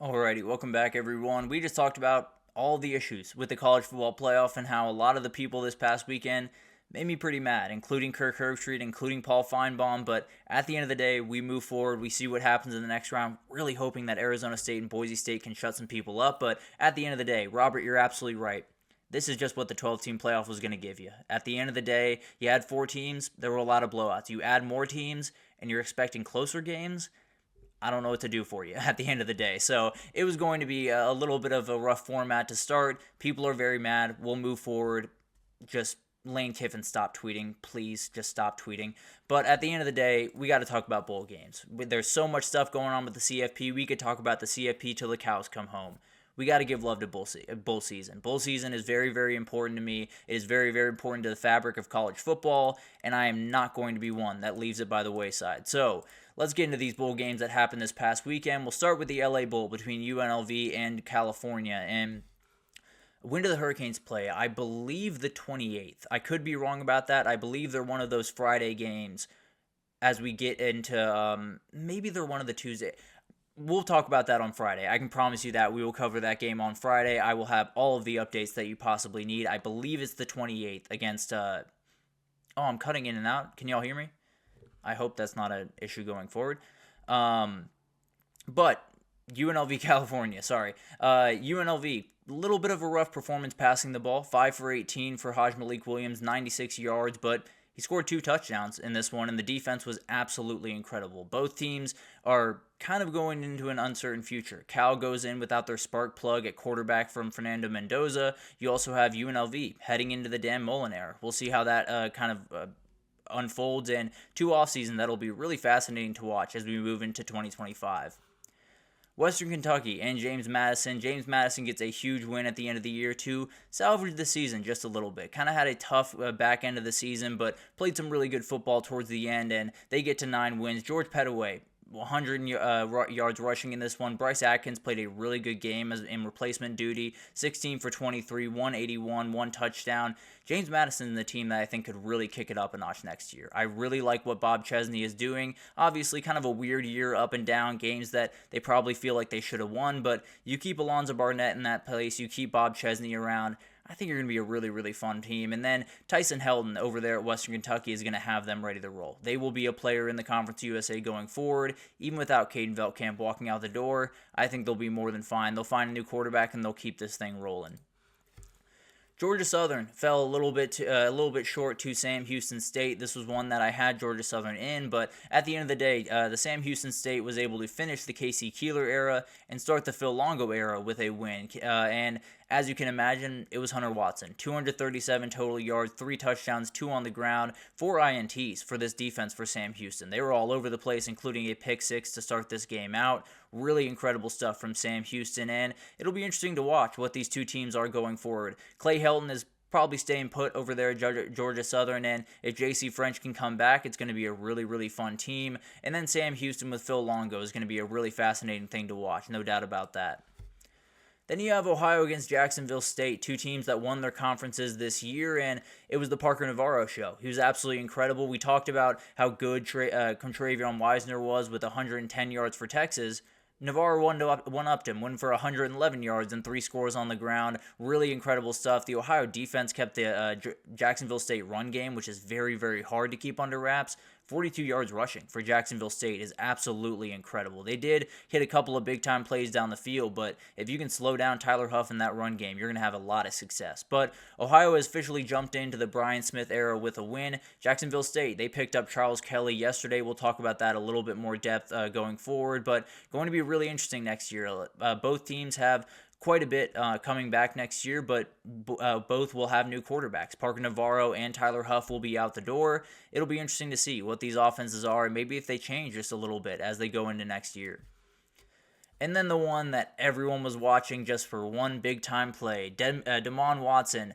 Alrighty, welcome back everyone. We just talked about all the issues with the college football playoff and how a lot of the people this past weekend made me pretty mad, including Kirk Herbstreit, including Paul Feinbaum. But at the end of the day, we move forward. We see what happens in the next round, really hoping that Arizona State and Boise State can shut some people up. But at the end of the day, Robert, you're absolutely right. This is just what the 12-team playoff was going to give you. At the end of the day, you had 4 teams. There were a lot of blowouts. You add more teams, and you're expecting closer games. I don't know what to do for you at the end of the day. So it was going to be a little bit of a rough format to start. People are very mad. We'll move forward. Just Lane Kiffin, stop tweeting. Please just stop tweeting. But at the end of the day, we got to talk about bowl games. There's so much stuff going on with the CFP. We could talk about the CFP till the cows come home. We got to give love to bowl season. Bowl season is very, very important to me. It is very, very important to the fabric of college football, and I am not going to be one that leaves it by the wayside. So let's get into these bowl games that happened this past weekend. We'll start with the LA Bowl between UNLV and California. And when do the Hurricanes play? I believe the 28th. I could be wrong about that. I believe they're one of those Friday games as we get into maybe they're one of the Tuesday. We'll talk about that on Friday. I can promise you that we will cover that game on Friday. I will have all of the updates that you possibly need. I believe it's the 28th against I'm cutting in and out. Can y'all hear me? I hope that's not an issue going forward. But UNLV California, sorry. UNLV, a little bit of a rough performance passing the ball. 5 for 18 for Haj Malik Williams, 96 yards, but he scored 2 touchdowns in this one, and the defense was absolutely incredible. Both teams are kind of going into an uncertain future. Cal goes in without their spark plug at quarterback from Fernando Mendoza. You also have UNLV heading into the Dan Mullen era. We'll see how that kind of unfolds, and 2 offseason that'll be really fascinating to watch as we move into 2025. Western Kentucky and James Madison. James Madison gets a huge win at the end of the year to salvage the season just a little bit. Kind of had a tough back end of the season, but played some really good football towards the end, and they get to 9 wins. George Pettaway, 100 yards rushing in this one. Bryce Atkins played a really good game in replacement duty. 16 for 23, 181, 1 touchdown. James Madison is the team that I think could really kick it up a notch next year. I really like what Bob Chesney is doing. Obviously, kind of a weird year, up and down, games that they probably feel like they should have won, but you keep Alonzo Barnett in that place, you keep Bob Chesney around, I think you're going to be a really, really fun team. And then Tyson Helton over there at Western Kentucky is going to have them ready to roll. They will be a player in the Conference USA going forward. Even without Caden Veltkamp walking out the door, I think they'll be more than fine. They'll find a new quarterback and they'll keep this thing rolling. Georgia Southern fell a little bit short to Sam Houston State. This was one that I had Georgia Southern in, but at the end of the day, the Sam Houston State was able to finish the Casey Keeler era and start the Phil Longo era with a win. And as you can imagine, it was Hunter Watson. 237 total yards, 3 touchdowns, 2 on the ground, 4 INTs for this defense for Sam Houston. They were all over the place, including a pick 6 to start this game out. Really incredible stuff from Sam Houston, and it'll be interesting to watch what these two teams are going forward. Clay Helton is probably staying put over there at Georgia Southern, and if J.C. French can come back, it's going to be a really, really fun team. And then Sam Houston with Phil Longo is going to be a really fascinating thing to watch, no doubt about that. Then you have Ohio against Jacksonville State, 2 teams that won their conferences this year, and it was the Parker Navarro show. He was absolutely incredible. We talked about how good Contravion Wisner was with 110 yards for Texas. Navarro one-upped him, went for 111 yards and 3 scores on the ground. Really incredible stuff. The Ohio defense kept the Jacksonville State run game, which is very, very hard to keep under wraps. 42 yards rushing for Jacksonville State is absolutely incredible. They did hit a couple of big-time plays down the field, but if you can slow down Tyler Huff in that run game, you're going to have a lot of success. But Ohio has officially jumped into the Brian Smith era with a win. Jacksonville State, they picked up Charles Kelly yesterday. We'll talk about that a little bit more depth going forward, but going to be really interesting next year. Both teams have quite a bit coming back next year, but both will have new quarterbacks. Parker Navarro and Tyler Huff will be out the door. It'll be interesting to see what these offenses are, and maybe if they change just a little bit as they go into next year. And then the one that everyone was watching just for one big-time play, Damon Watson.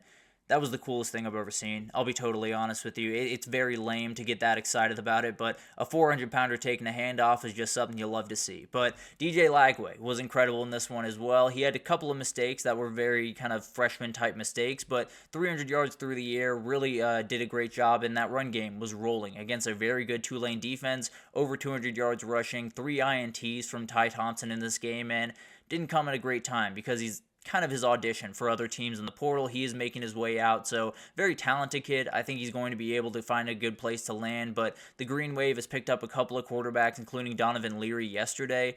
That was the coolest thing I've ever seen. I'll be totally honest with you. It's very lame to get that excited about it, but a 400-pounder taking a handoff is just something you love to see. But DJ Lagway was incredible in this one as well. He had a couple of mistakes that were very kind of freshman-type mistakes, but 300 yards through the air, really did a great job, and that run game was rolling against a very good Tulane defense, over 200 yards rushing, 3 INTs from Ty Thompson in this game, and didn't come at a great time because he's kind of his audition for other teams in the portal. He is making his way out, so very talented kid. I think he's going to be able to find a good place to land, but the Green Wave has picked up a couple of quarterbacks, including Donovan Leary yesterday.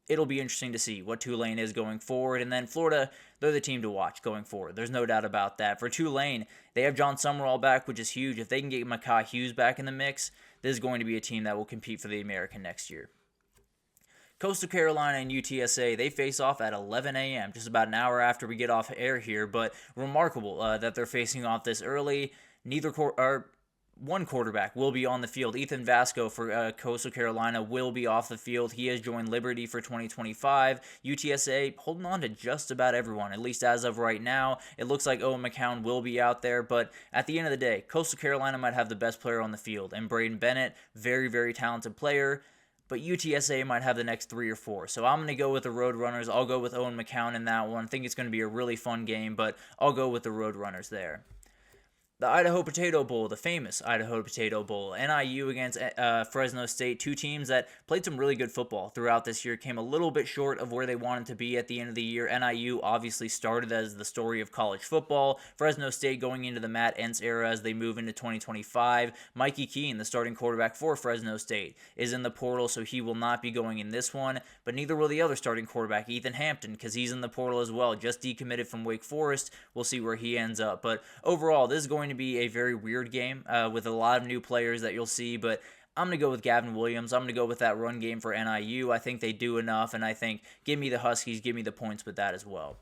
It'll be interesting to see what Tulane is going forward. And then Florida, they're the team to watch going forward. There's no doubt about that. For Tulane, they have John Summerall back, which is huge. If they can get Mekhi Hughes back in the mix, this is going to be a team that will compete for the American next year. Coastal Carolina and UTSA, they face off at 11 a.m., just about an hour after we get off air here, but remarkable that they're facing off this early. One quarterback will be on the field. Ethan Vasco for Coastal Carolina will be off the field. He has joined Liberty for 2025. UTSA holding on to just about everyone, at least as of right now. It looks like Owen McCown will be out there, but at the end of the day, Coastal Carolina might have the best player on the field, and Braden Bennett, very, very talented player. But UTSA might have the next 3 or 4. So I'm going to go with the Roadrunners. I'll go with Owen McCown in that one. I think it's going to be a really fun game, but I'll go with the Roadrunners there. The Idaho Potato Bowl, the famous Idaho Potato Bowl. NIU against Fresno State, two teams that played some really good football throughout this year, came a little bit short of where they wanted to be at the end of the year. NIU obviously started as the story of college football. Fresno State going into the Matt Entz era as they move into 2025. Mikey Keene, the starting quarterback for Fresno State, is in the portal, so he will not be going in this one, but neither will the other starting quarterback, Ethan Hampton, because he's in the portal as well, just decommitted from Wake Forest. We'll see where he ends up, but overall, this is going to be a very weird game with a lot of new players that you'll see, but I'm going to go with Gavin Williams. I'm going to go with that run game for NIU. I think they do enough, and I think give me the Huskies, give me the points with that as well.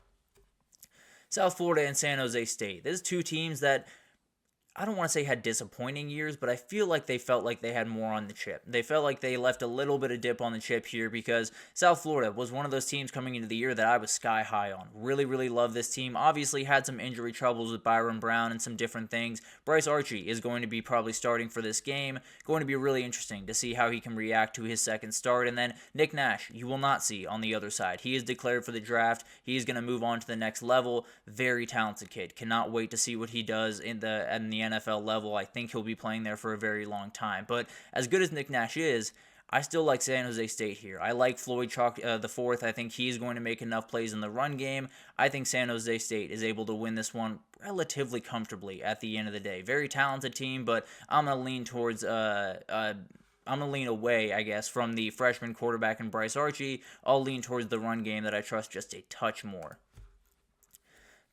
South Florida and San Jose State. There's two teams that I don't want to say had disappointing years, but I feel like they felt like they had more on the chip. They felt like they left a little bit of dip on the chip here because South Florida was one of those teams coming into the year that I was sky high on. Really, really love this team. Obviously had some injury troubles with Byron Brown and some different things. Bryce Archie is going to be probably starting for this game. Going to be really interesting to see how he can react to his second start. And then Nick Nash, you will not see on the other side. He is declared for the draft. He is going to move on to the next level. Very talented kid. Cannot wait to see what he does in the NFL level. I think he'll be playing there for a very long time. But as good as Nick Nash is, I still like San Jose State here. I like Floyd Chalk the fourth. I think he's going to make enough plays in the run game. I think San Jose State is able to win this one relatively comfortably at the end of the day. Very talented team, but I'm going to lean towards I'm going to lean away, I guess, from the freshman quarterback in Bryce Archie. I'll lean towards the run game that I trust just a touch more.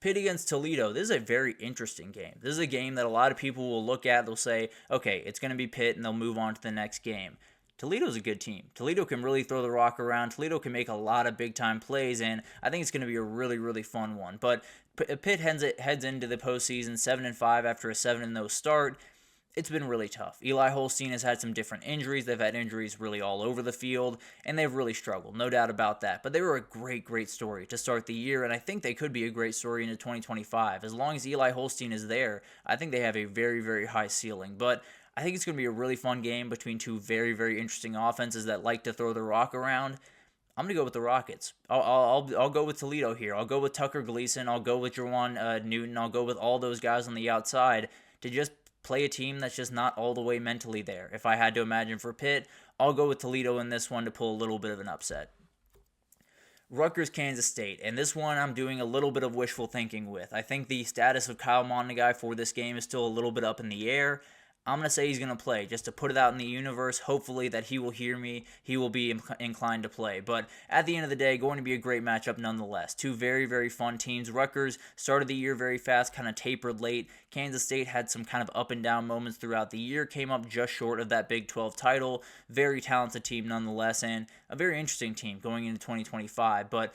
Pitt against Toledo. This is a very interesting game. This is a game that a lot of people will look at. They'll say, okay, it's going to be Pitt, and they'll move on to the next game. Toledo's a good team. Toledo can really throw the rock around. Toledo can make a lot of big-time plays, and I think it's going to be a really, really fun one. But Pitt heads into the postseason 7-5 after a 7-0 start. It's been really tough. Eli Holstein has had some different injuries. They've had injuries really all over the field, and they've really struggled, no doubt about that. But they were a great, great story to start the year, and I think they could be a great story into 2025. As long as Eli Holstein is there, I think they have a very, very high ceiling. But I think it's going to be a really fun game between two very, very interesting offenses that like to throw the rock around. I'm going to go with the Rockets. I'll go with Toledo here. I'll go with Tucker Gleason. I'll go with Jerwan Newton. I'll go with all those guys on the outside to just play a team that's just not all the way mentally there. If I had to imagine for Pitt, I'll go with Toledo in this one to pull a little bit of an upset. Rutgers, Kansas State. And this one I'm doing a little bit of wishful thinking with. I think the status of Kyle Monangai for this game is still a little bit up in the air. I'm going to say he's going to play, just to put it out in the universe, hopefully that he will hear me, he will be inclined to play. But at the end of the day, going to be a great matchup nonetheless. Two very, very fun teams. Rutgers started the year very fast, kind of tapered late. Kansas State had some kind of up and down moments throughout the year, came up just short of that Big 12 title. Very talented team nonetheless, and a very interesting team going into 2025. But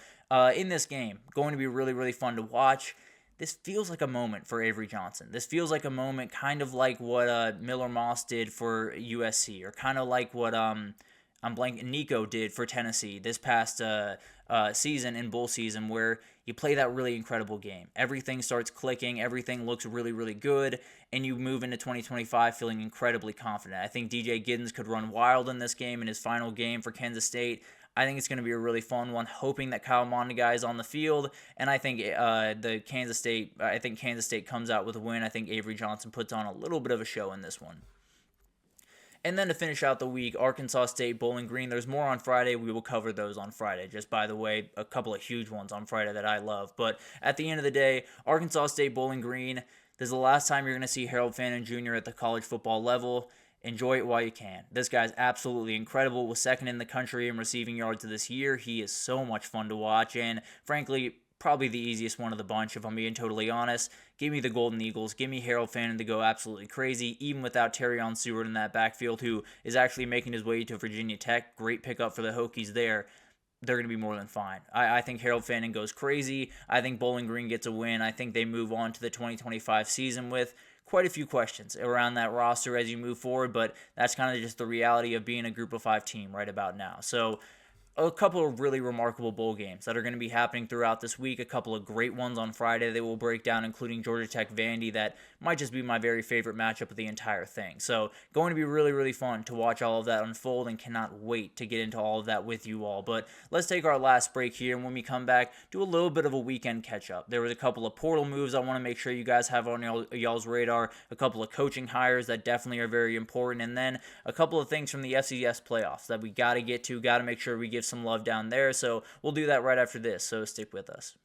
in this game, going to be really, really fun to watch. This feels like a moment for Avery Johnson. This feels like a moment kind of like what Miller Moss did for USC, or kind of like what Nico did for Tennessee this past season in bowl season, where you play that really incredible game. Everything starts clicking, everything looks really, really good, and you move into 2025 feeling incredibly confident. I think DJ Giddens could run wild in this game in his final game for Kansas State. I think it's going to be a really fun one, hoping that Kyle Monangai is on the field, and I think Kansas State comes out with a win. I think Avery Johnson puts on a little bit of a show in this one. And then to finish out the week, Arkansas State, Bowling Green. There's more on Friday. We will cover those on Friday. Just by the way, a couple of huge ones on Friday that I love. But at the end of the day, Arkansas State, Bowling Green. This is the last time you're going to see Harold Fannin Jr. at the college football level. Enjoy it while you can. This guy's absolutely incredible. Was second in the country in receiving yards this year. He is so much fun to watch, and frankly, probably the easiest one of the bunch, if I'm being totally honest. Give me the Golden Eagles. Give me Harold Fannin to go absolutely crazy, even without Terrion Seward in that backfield, who is actually making his way to Virginia Tech. Great pickup for the Hokies there. They're going to be more than fine. I think Harold Fannin goes crazy. I think Bowling Green gets a win. I think they move on to the 2025 season with quite a few questions around that roster as you move forward, but that's kind of just the reality of being a Group of 5 team right about now. So a couple of really remarkable bowl games that are going to be happening throughout this week. A couple of great ones on Friday they will break down, including Georgia Tech Vandy. That might just be my very favorite matchup of the entire thing. So going to be really, really fun to watch all of that unfold, and cannot wait to get into all of that with you all. But let's take our last break here, and when we come back, do a little bit of a weekend catch-up. There was a couple of portal moves I want to make sure you guys have on y'all's radar, a couple of coaching hires that definitely are very important, and then a couple of things from the FCS playoffs that we got to get to, got to make sure we give some love down there. So we'll do that right after this, so stick with us.